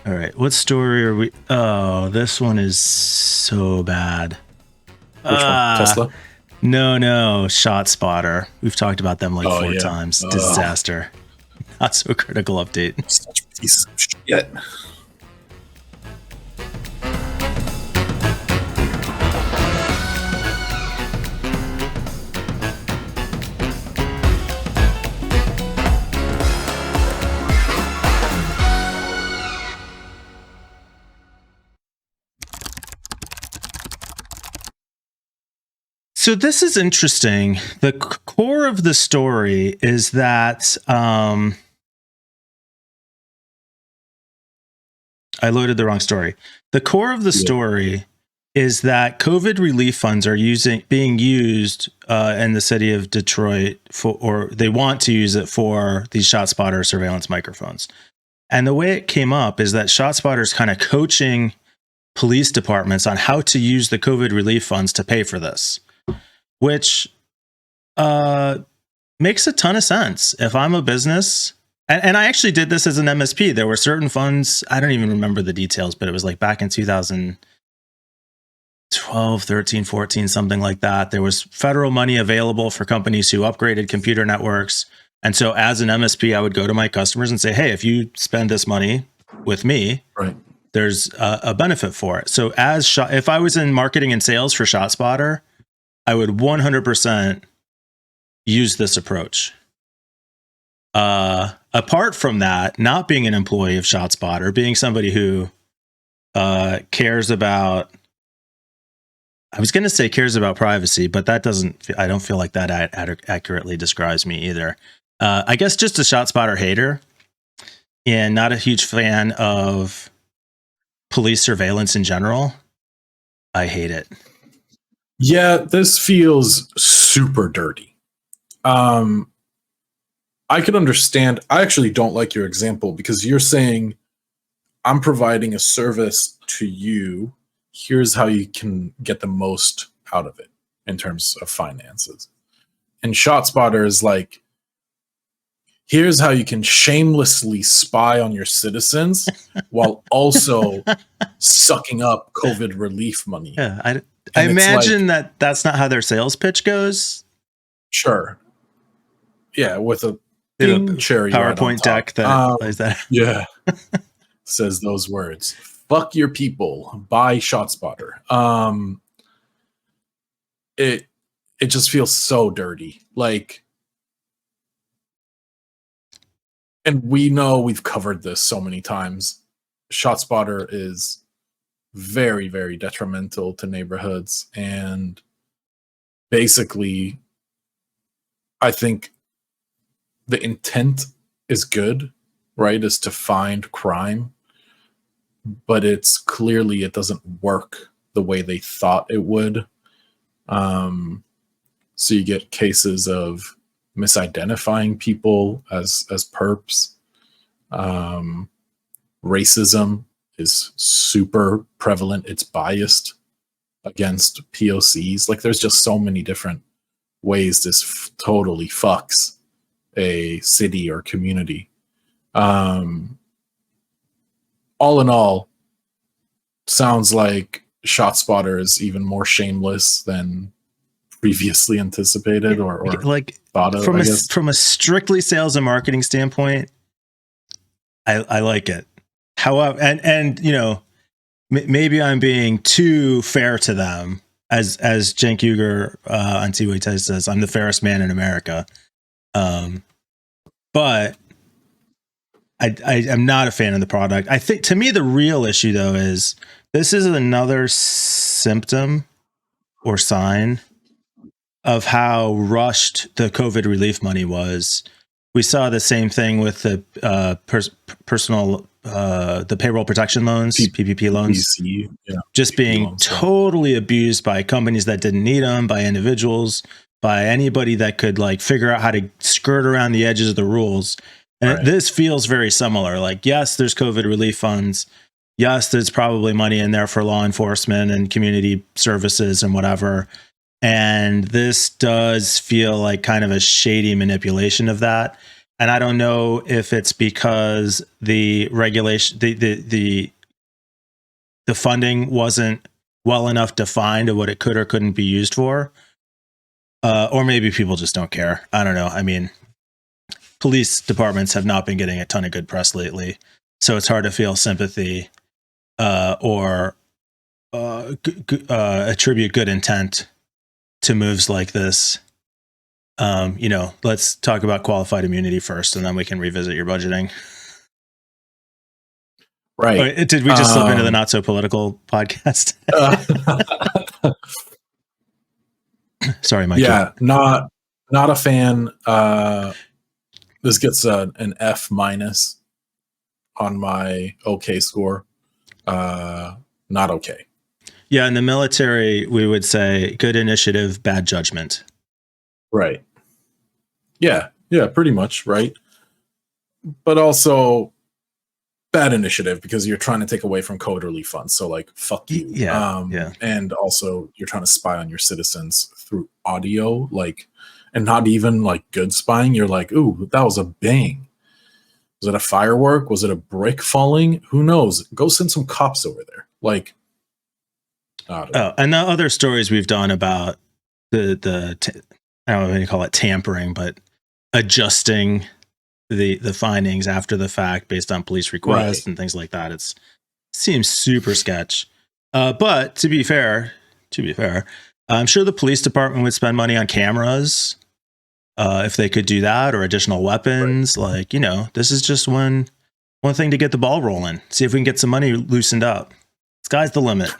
All right, what story are we? Oh, this one is so bad. Which one? Tesla? No, Shotspotter. We've talked about them like 4 yeah. times. Disaster. Not so critical update. Such a piece of shit. So this is interesting. The core of the story is that I loaded the wrong story. The core of the story is that COVID relief funds are being used in the city of Detroit or they want to use it for these ShotSpotter surveillance microphones. And the way it came up is that ShotSpotter is kind of coaching police departments on how to use the COVID relief funds to pay for this, which makes a ton of sense. If I'm a business, and I actually did this as an MSP, there were certain funds, I don't even remember the details, but it was like back in 2012, 13, 14, something like that. There was federal money available for companies who upgraded computer networks. And so as an MSP, I would go to my customers and say, hey, if you spend this money with me, right, there's a benefit for it. So if I was in marketing and sales for ShotSpotter, I would 100% use this approach. Apart from that, not being an employee of ShotSpotter, being somebody who cares about, I was going to say cares about privacy, but that I don't feel like that accurately describes me either. I guess just a ShotSpotter hater and not a huge fan of police surveillance in general. I hate it. Yeah, this feels super dirty. I can understand. I actually don't like your example because you're saying I'm providing a service to you. Here's how you can get the most out of it in terms of finances. And ShotSpotter is like, here's how you can shamelessly spy on your citizens while also sucking up COVID relief money. Yeah, I imagine that's not how their sales pitch goes. Sure. Yeah, with a cherry PowerPoint deck that plays that. Yeah. Says those words. Fuck your people. Buy ShotSpotter. It just feels so dirty. Like, and we know we've covered this so many times. ShotSpotter is very, very detrimental to neighborhoods. And basically, I think the intent is good, right? Is to find crime. But it's clearly it doesn't work the way they thought it would. So you get cases of misidentifying people as perps. Racism is super prevalent. It's biased against POCs. Like there's just so many different ways this totally fucks a city or community. All in all, sounds like ShotSpotter is even more shameless than previously anticipated or like thought of. From a strictly sales and marketing standpoint, I like it. However, and you know, maybe I'm being too fair to them, as Cenk Uygur on T-Way says, I'm the fairest man in America. But I am not a fan of the product. I think to me the real issue though is this is another symptom or sign of how rushed the COVID relief money was. We saw the same thing with the the payroll protection loans, PPP loans, just being totally abused by companies that didn't need them, by individuals, by anybody that could like figure out how to skirt around the edges of the rules. And this feels very similar. Like, yes, there's COVID relief funds. Yes, there's probably money in there for law enforcement and community services and whatever. And this does feel like kind of a shady manipulation of that. And I don't know if it's because the regulation, the funding wasn't well enough defined of what it could or couldn't be used for. Or maybe people just don't care. I don't know. I mean, police departments have not been getting a ton of good press lately, so it's hard to feel sympathy or attribute good intent to moves like this. Let's talk about qualified immunity first, and then we can revisit your budgeting. Right. Did we just slip into the not so political podcast? Sorry, Mike. Yeah, not a fan. This gets an F- on my okay score. Not okay. Yeah, in the military, we would say good initiative, bad judgment. Right. Yeah, pretty much, right? But also bad initiative because you're trying to take away from COVID relief funds. So like, fuck you. Yeah. And also you're trying to spy on your citizens through audio, like, and not even like good spying. You're like, ooh, that was a bang. Was it a firework? Was it a brick falling? Who knows? Go send some cops over there. Like, and the other stories we've done about the I don't know what you call it, tampering, but adjusting the findings after the fact based on police requests and things like that. It seems super sketch. But to be fair, I'm sure the police department would spend money on cameras if they could do that, or additional weapons. Right. Like, this is just one thing to get the ball rolling. See if we can get some money loosened up. Sky's the limit.